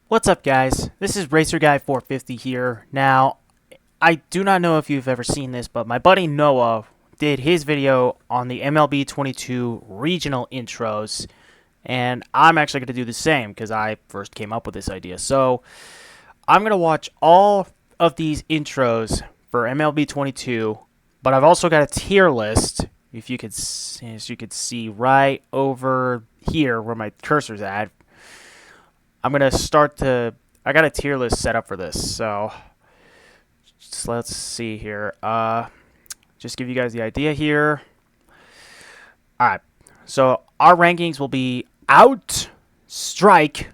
What's up, guys? This is Racer Guy 450 here. Now, I do not know if you've ever seen this, but my buddy Noah did his video on the MLB 22 regional intros, and I'm actually going to do the same because I first came up with this idea. So, I'm going to watch all of these intros for MLB 22, but I've also got a tier list. If you could, as you could see right over here where my cursor's at. I'm going to I got a tier list set up for this, so let's see here. Just give you guys the idea here. Alright, so our rankings will be out, strike,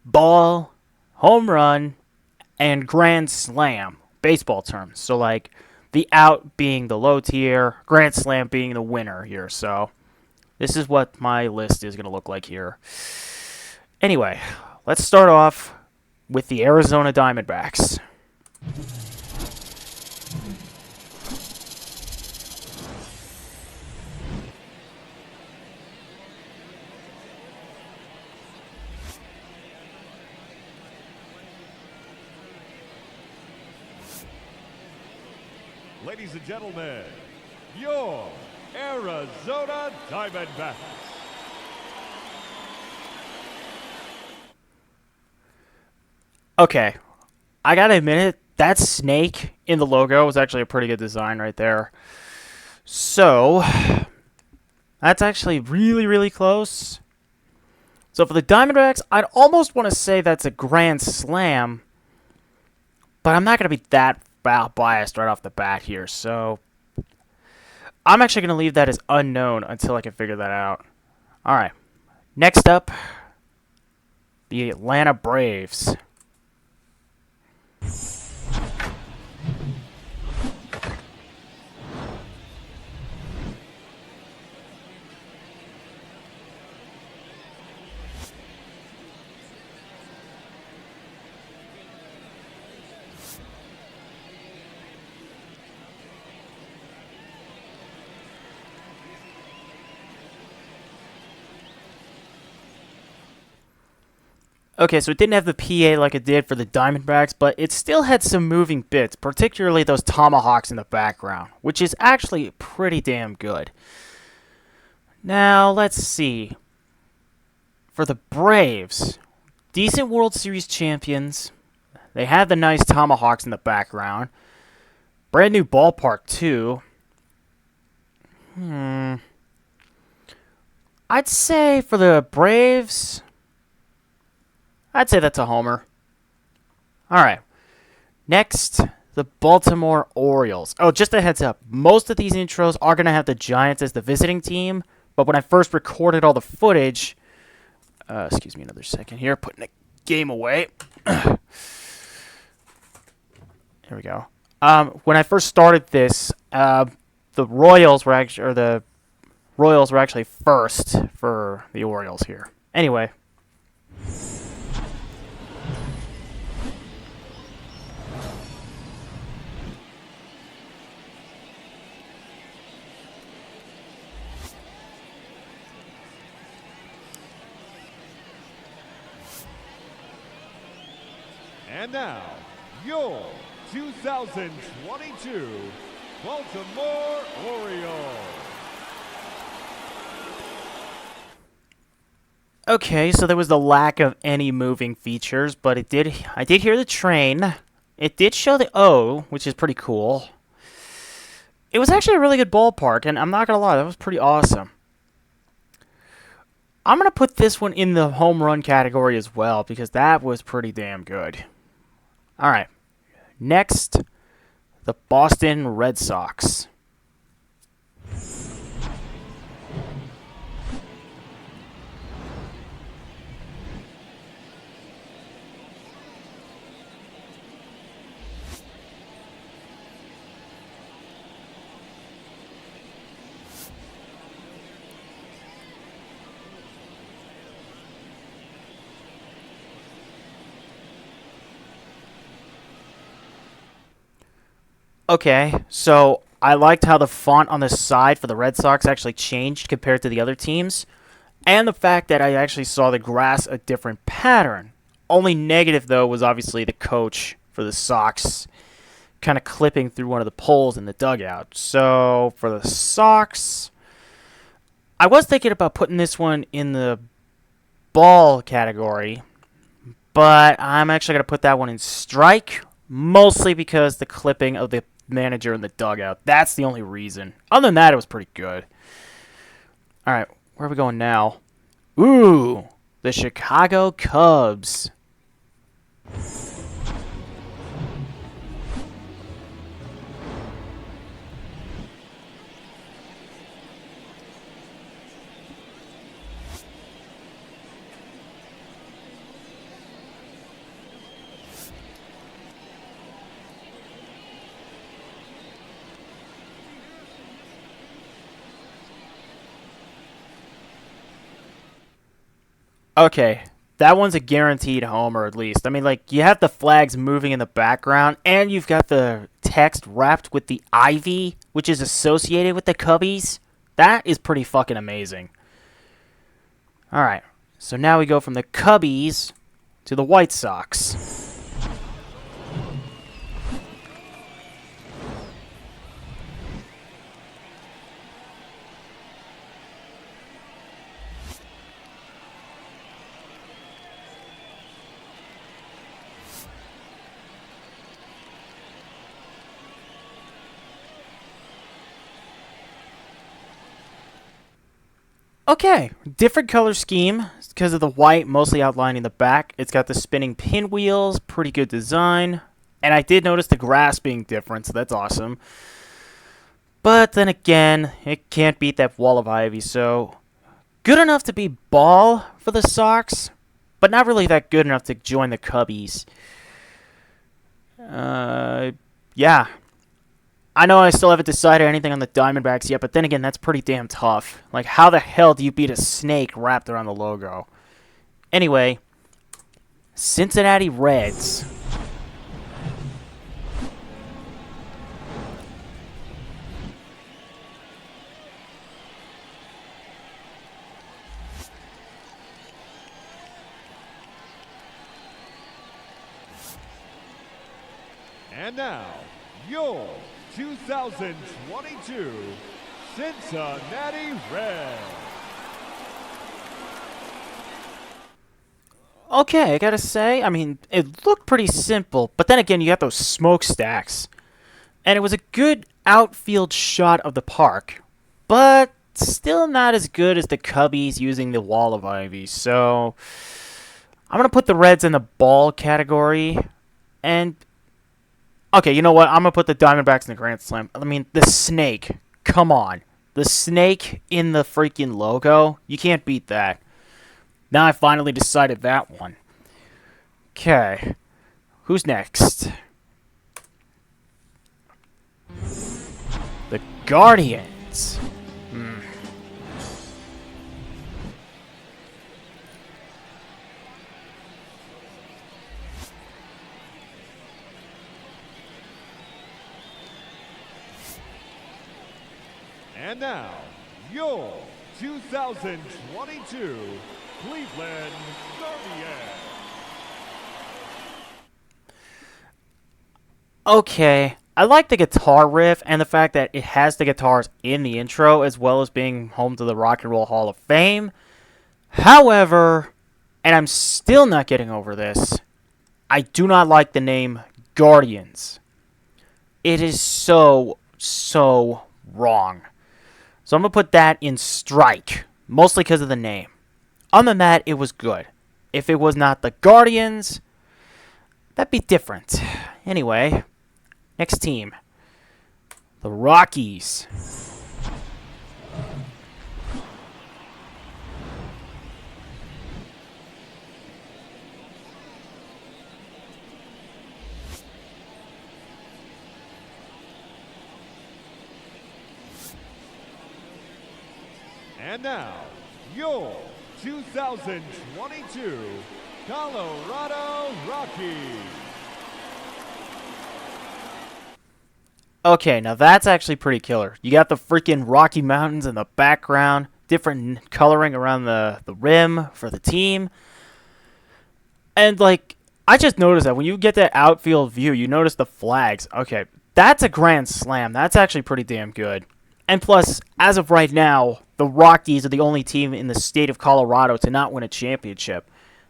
ball, home run, and grand slam, baseball terms. So like the out being the low tier, grand slam being the winner here. So this is what my list is going to look like here. Anyway, let's start off with the Arizona Diamondbacks. Ladies and gentlemen, your Arizona Diamondbacks. Okay, I gotta admit it, that snake in the logo was actually a pretty good design right there. So, that's actually really, really close. So for the Diamondbacks, I'd almost want to say that's a grand slam, but I'm not going to be that biased right off the bat here. So, I'm actually going to leave that as unknown until I can figure that out. Alright, next up, the Atlanta Braves. Okay, so it didn't have the PA like it did for the Diamondbacks, but it still had some moving bits, particularly those tomahawks in the background, which is actually pretty damn good. Now, let's see. For the Braves, decent World Series champions. They have the nice tomahawks in the background. Brand new ballpark, too. I'd say for the Braves, I'd say that's a homer. Alright. Next, the Baltimore Orioles. Oh, just a heads up. Most of these intros are going to have the Giants as the visiting team, but when I first recorded all the footage... excuse me another second here. Putting the game away. There we go. When I first started this, the Royals were actually first for the Orioles here. Anyway... And now, your 2022 Baltimore Orioles. Okay, so there was the lack of any moving features, but I did hear the train. It did show the O, which is pretty cool. It was actually a really good ballpark, and I'm not going to lie, that was pretty awesome. I'm going to put this one in the home run category as well, because that was pretty damn good. Alright, next, the Boston Red Sox. Okay, so I liked how the font on the side for the Red Sox actually changed compared to the other teams, and the fact that I actually saw the grass a different pattern. Only negative, though, was obviously the coach for the Sox kind of clipping through one of the poles in the dugout. So for the Sox, I was thinking about putting this one in the ball category, but I'm actually going to put that one in strike, mostly because the clipping of the manager in the dugout. That's the only reason. Other than that, it was pretty good. All right, where are we going now? Ooh, the Chicago Cubs. Okay, that one's a guaranteed homer at least. I mean, like, you have the flags moving in the background, and you've got the text wrapped with the ivy, which is associated with the Cubbies. That is pretty fucking amazing. Alright, so now we go from the Cubbies to the White Sox. Okay, different color scheme because of the white mostly outlining the back. It's got the spinning pinwheels, pretty good design. And I did notice the grass being different, so that's awesome. But then again, it can't beat that wall of ivy, so good enough to be ball for the Sox, but not really that good enough to join the Cubbies. Yeah. I know I still haven't decided anything on the Diamondbacks yet, but then again, that's pretty damn tough. Like, how the hell do you beat a snake wrapped around the logo? Anyway, Cincinnati Reds. And now, your 2022 Cincinnati Reds. Okay, I gotta say, I mean, it looked pretty simple, but then again, you got those smokestacks. And it was a good outfield shot of the park, but still not as good as the Cubbies using the wall of ivy. So I'm gonna put the Reds in the ball category. And okay, you know what? I'm gonna put the Diamondbacks in the Grand Slam. I mean, the snake. Come on, the snake in the freaking logo. You can't beat that. Now I finally decided that one. Okay, who's next? The Guardians. And now, your 2022 Cleveland Guardians. Okay, I like the guitar riff and the fact that it has the guitars in the intro as well as being home to the Rock and Roll Hall of Fame. However, and I'm still not getting over this, I do not like the name Guardians. It is so wrong. So I'm going to put that in strike, mostly because of the name. Other than that, it was good. If it was not the Guardians, that'd be different. Anyway, next team. The Rockies. And now, your 2022 Colorado Rockies. Okay, now that's actually pretty killer. You got the freaking Rocky Mountains in the background, different coloring around the rim for the team. And, like, I just noticed that when you get that outfield view, you notice the flags. Okay, that's a grand slam. That's actually pretty damn good. And plus, as of right now, the Rockies are the only team in the state of Colorado to not win a championship.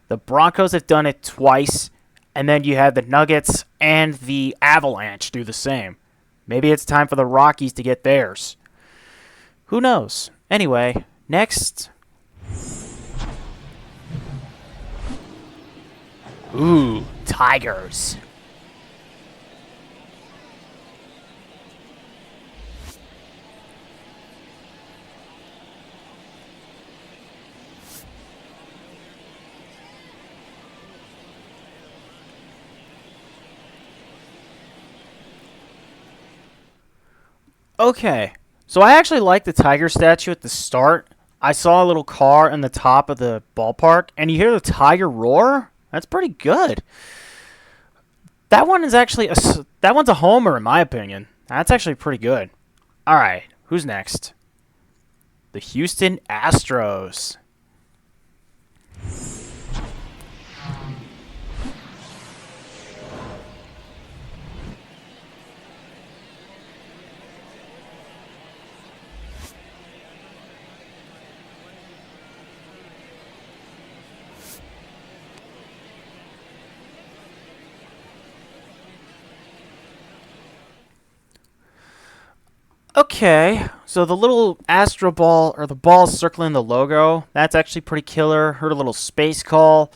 The Broncos have done it twice, and then you have the Nuggets and the Avalanche do the same. Maybe it's time for the Rockies to get theirs. Who knows? Anyway, next. Ooh, Tigers. Okay, so I actually like the tiger statue at the start. I saw a little car in the top of the ballpark, and you hear the tiger roar. That's pretty good. That one is actually that one's a homer in my opinion. That's actually pretty good. All right, who's next? The Houston Astros. Okay, so the little Astro ball, or the ball circling the logo, that's actually pretty killer. Heard a little space call.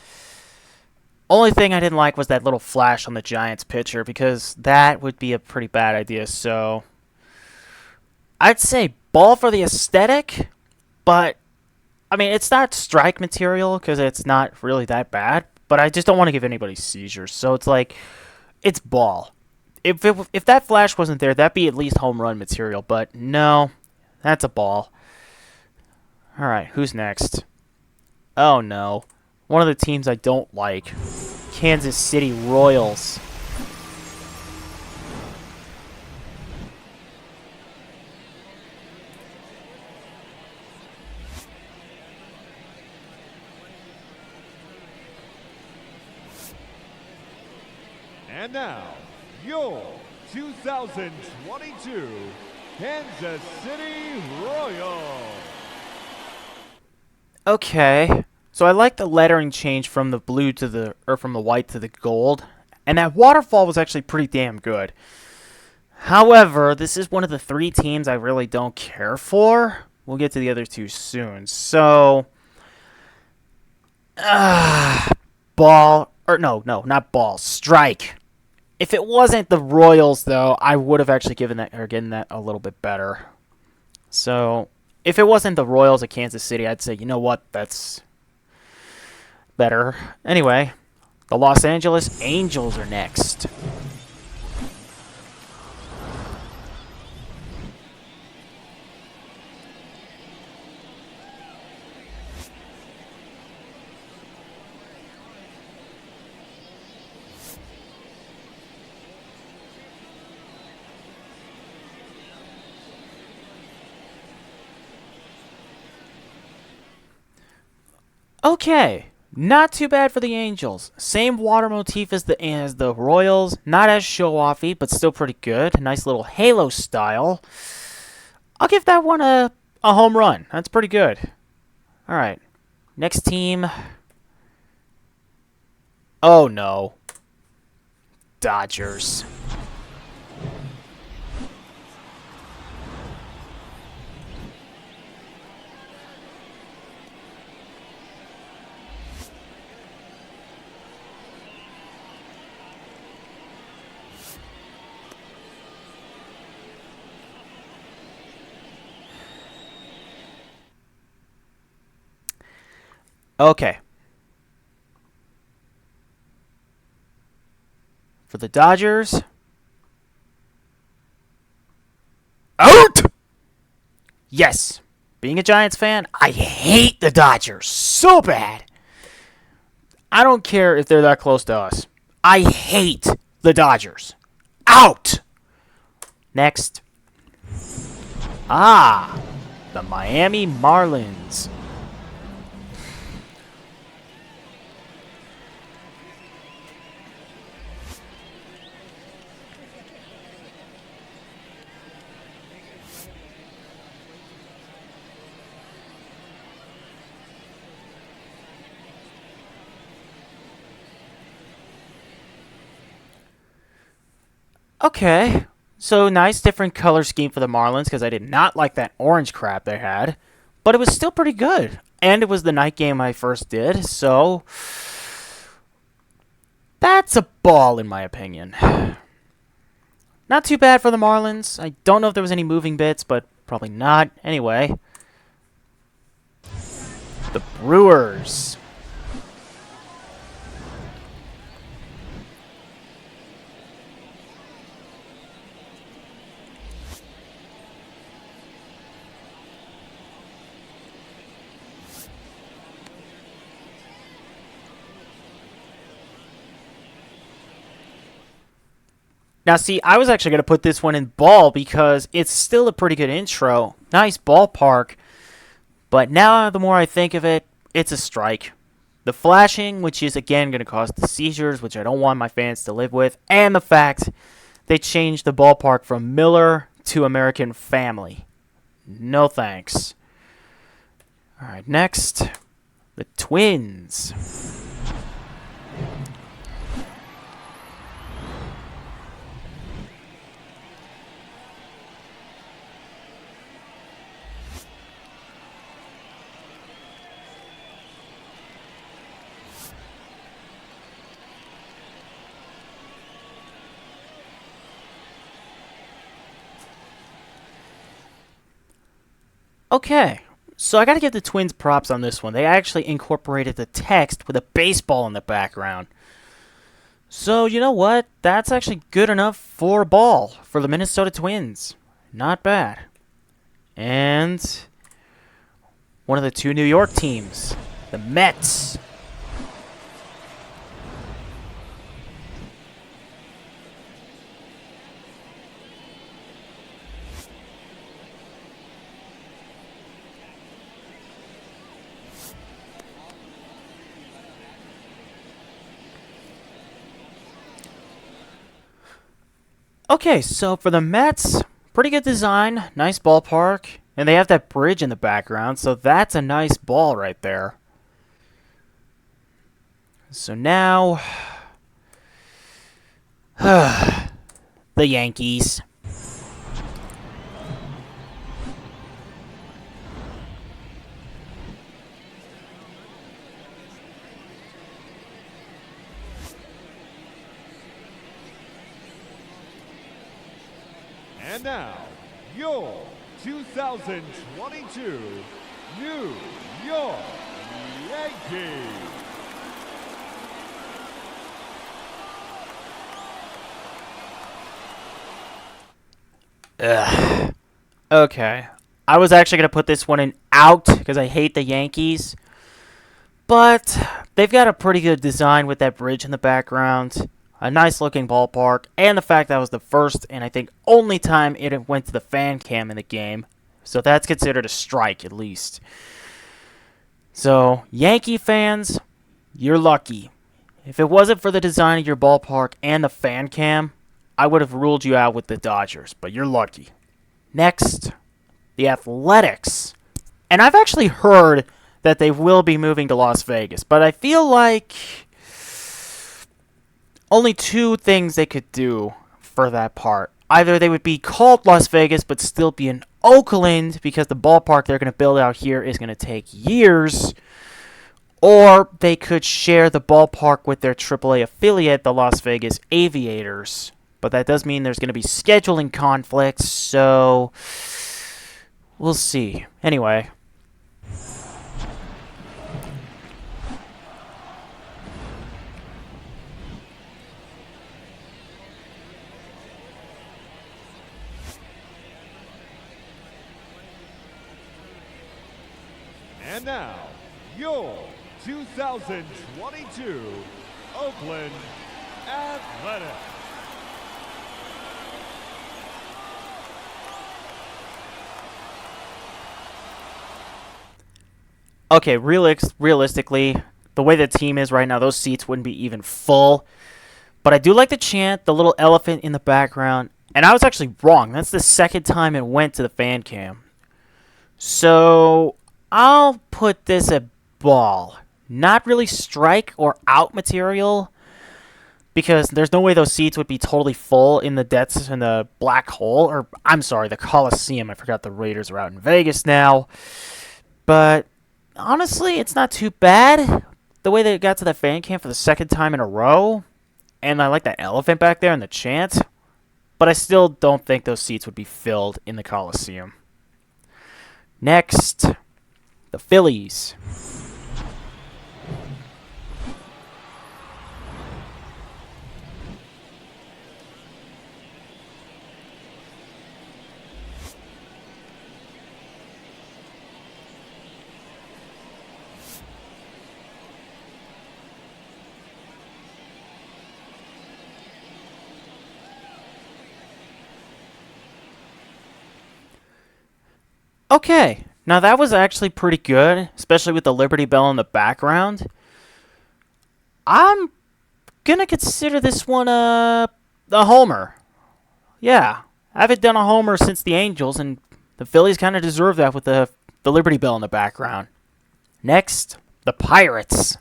Only thing I didn't like was that little flash on the Giants pitcher, because that would be a pretty bad idea. So I'd say ball for the aesthetic, but I mean, it's not strike material because it's not really that bad, but I just don't want to give anybody seizures. So it's like, it's ball. If that flash wasn't there, that'd be at least home run material. But no, that's a ball. All right, who's next? Oh no, one of the teams I don't like, Kansas City Royals. And now, your 2022 Kansas City Royals. Okay, so I like the lettering change from the blue to the, or from the white to the gold, and that waterfall was actually pretty damn good. However, this is one of the three teams I really don't care for. We'll get to the other two soon. So, ball, or no, not ball, strike. If it wasn't the Royals, though, I would have actually given that a little bit better. So, if it wasn't the Royals of Kansas City, I'd say, you know what, that's better. Anyway, the Los Angeles Angels are next. Okay, not too bad for the Angels. Same water motif as the Royals. Not as show-offy, but still pretty good. Nice little halo style. I'll give that one a home run. That's pretty good. All right, next team. Oh no, Dodgers. Okay. For the Dodgers. Out! Yes. Being a Giants fan, I hate the Dodgers so bad. I don't care if they're that close to us. I hate the Dodgers. Out! Next. The Miami Marlins. Okay. So nice different color scheme for the Marlins because I did not like that orange crap they had. But it was still pretty good. And it was the night game I first did, so that's a ball in my opinion. Not too bad for the Marlins. I don't know if there was any moving bits, but probably not. Anyway, the Brewers. Now, see, I was actually going to put this one in ball because it's still a pretty good intro. Nice ballpark. But now, the more I think of it, it's a strike. The flashing, which is again going to cause the seizures, which I don't want my fans to live with, and the fact they changed the ballpark from Miller to American Family. No thanks. All right, next, the Twins. Okay, so I gotta give the Twins props on this one. They actually incorporated the text with a baseball in the background. So, you know what? That's actually good enough for a ball for the Minnesota Twins. Not bad. And one of the two New York teams, the Mets. Okay, so for the Mets, pretty good design, nice ballpark, and they have that bridge in the background, so that's a nice ball right there. So now, the Yankees. And now, your 2022 New York Yankees. Ugh. Okay. I was actually going to put this one in out because I hate the Yankees. But they've got a pretty good design with that bridge in the background. A nice looking ballpark. And the fact that was the first and I think only time it went to the fan cam in the game. So that's considered a strike at least. So, Yankee fans, you're lucky. If it wasn't for the design of your ballpark and the fan cam, I would have ruled you out with the Dodgers, but you're lucky. Next, the Athletics. And I've actually heard that they will be moving to Las Vegas, but I feel like only two things they could do for that part. Either they would be called Las Vegas, but still be in Oakland because the ballpark they're going to build out here is going to take years, or they could share the ballpark with their AAA affiliate, the Las Vegas Aviators. But that does mean there's going to be scheduling conflicts, so we'll see. Anyway. And now, your 2022 Oakland Athletics. Okay, realistically, the way the team is right now, those seats wouldn't be even full. But I do like the chant, the little elephant in the background. And I was actually wrong. That's the second time it went to the fan cam. So, I'll put this at ball. Not really strike or out material. because there's no way those seats would be totally full in the depths in the black hole, or I'm sorry, the Coliseum. I forgot the Raiders are out in Vegas now. But honestly, it's not too bad. The way they got to the fan camp for the second time in a row, and I like that elephant back there and the chant, but I still don't think those seats would be filled in the Coliseum. Next, the Phillies. Okay, now that was actually pretty good, especially with the Liberty Bell in the background. I'm gonna consider this one a homer. Yeah, I haven't done a homer since the Angels, and the Phillies kind of deserve that with the Liberty Bell in the background. Next, the Pirates.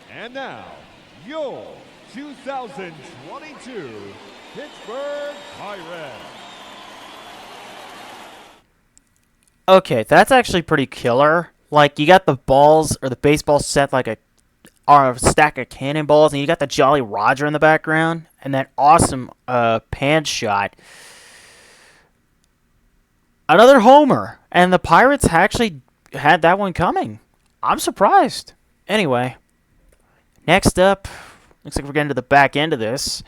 And now, your 2022 Pittsburgh Pirates. Okay, that's actually pretty killer. Like, you got the balls, or the baseball set like a stack of cannonballs, and you got the Jolly Roger in the background, and that awesome pan shot. Another homer, and the Pirates actually had that one coming. I'm surprised. Anyway, next up, looks like we're getting to the back end of this.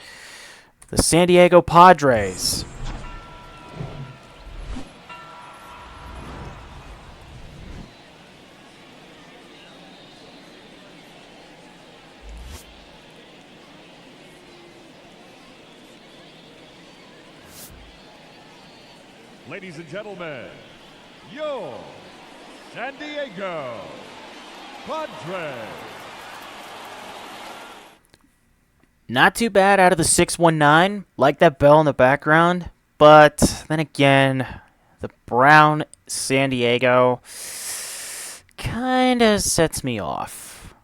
The San Diego Padres. Ladies and gentlemen, your San Diego Padres. Not too bad out of the 619. Like that bell in the background. But then again, the brown San Diego kind of sets me off.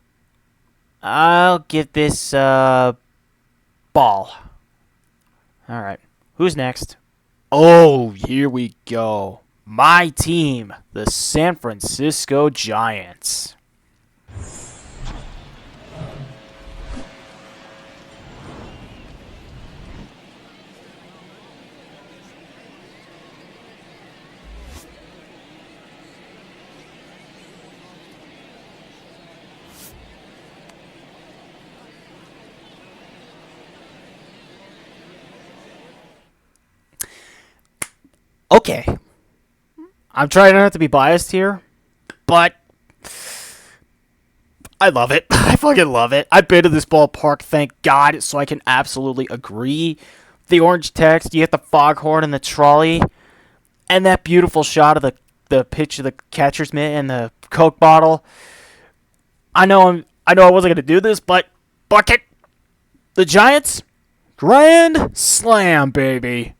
I'll give this ball. Alright, who's next? Oh, here we go. My team, the San Francisco Giants. Okay. I'm trying not to be biased here, but I love it. I fucking love it. I've been to this ballpark, thank God, so I can absolutely agree. The orange text, you get the foghorn and the trolley, and that beautiful shot of the pitch of the catcher's mitt and the Coke bottle. I know I wasn't gonna do this, but bucket. The Giants, grand slam, baby.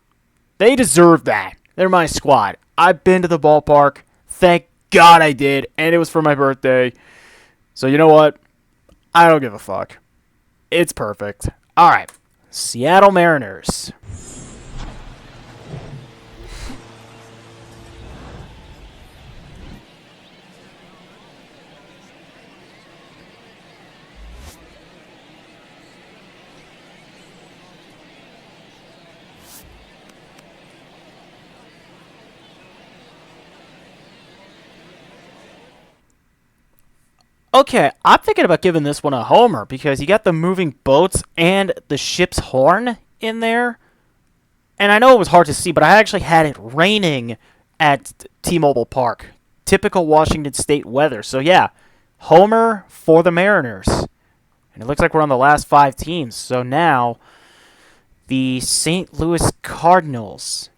They deserve that. They're my squad. I've been to the ballpark. Thank God I did, and it was for my birthday. So you know what? I don't give a fuck. It's perfect. All right, Seattle Mariners. Okay, I'm thinking about giving this one a homer because you got the moving boats and the ship's horn in there. And I know it was hard to see, but I actually had it raining at T-Mobile Park. Typical Washington State weather. So yeah, homer for the Mariners. And it looks like we're on the last 5 teams. So now, the St. Louis Cardinals.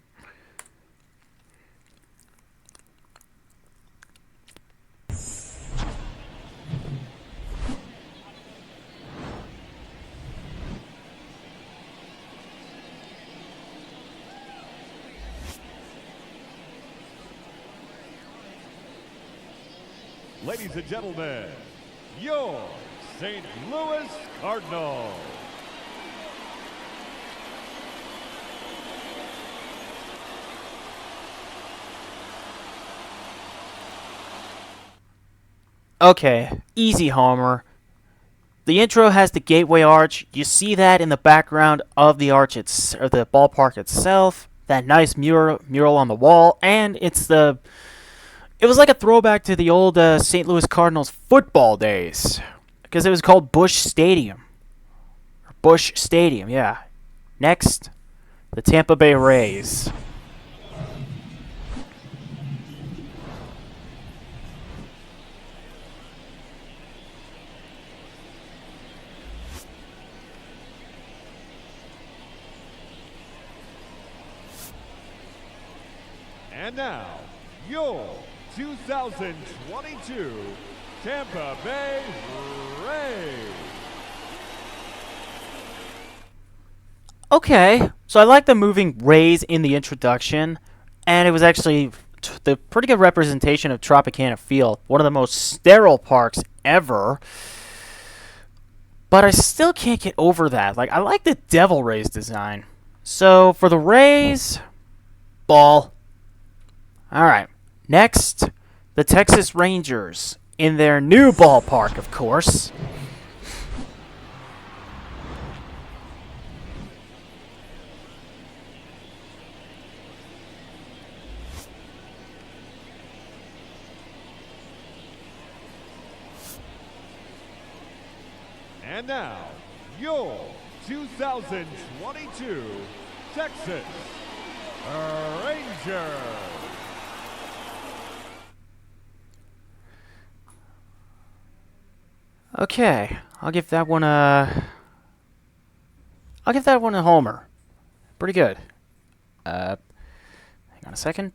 ladies and gentlemen, your St. Louis Cardinals. Okay, easy, Homer. The intro has the gateway arch. You see that in the background of the arch, or the ballpark itself. That nice mural on the wall, and it was like a throwback to the old St. Louis Cardinals football days, because it was called Busch Stadium. Busch Stadium, yeah. Next, the Tampa Bay Rays. And now, your 2022 Tampa Bay Rays. Okay, so I like the moving rays in the introduction, and it was actually the pretty good representation of Tropicana Field, one of the most sterile parks ever. But I still can't get over that. Like, I like the Devil Rays design. So for the Rays, ball. All right, next, the Texas Rangers in their new ballpark, of course. And now, your 2022 Texas Rangers. Okay, I'll give that one a homer. Pretty good. Hang on a second.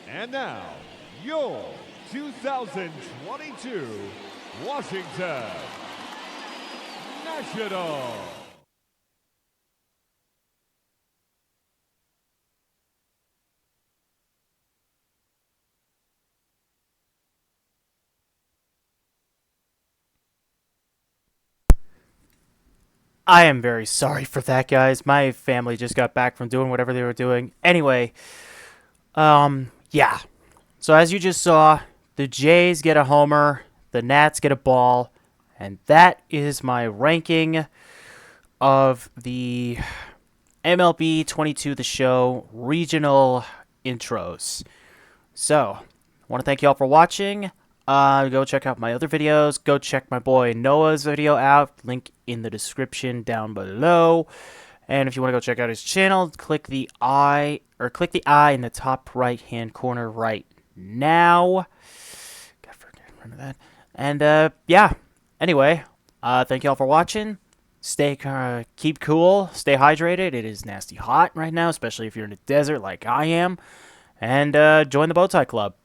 And now, your 2022 Washington Nationals. I am very sorry for that, guys. My family just got back from doing whatever they were doing. Anyway, yeah. So as you just saw, the Jays get a homer, the Nats get a ball, and that is my ranking of the MLB 22 The Show regional intros. So, I want to thank you all for watching. Go check out my other videos. Go check my boy Noah's video out. Link in the description down below. And if you want to go check out his channel, click the I in the top right hand corner right now. Gotta remember that. And yeah. Anyway, thank you all for watching. Keep cool. Stay hydrated. It is nasty hot right now, especially if you're in the desert like I am. And join the Bowtie Club.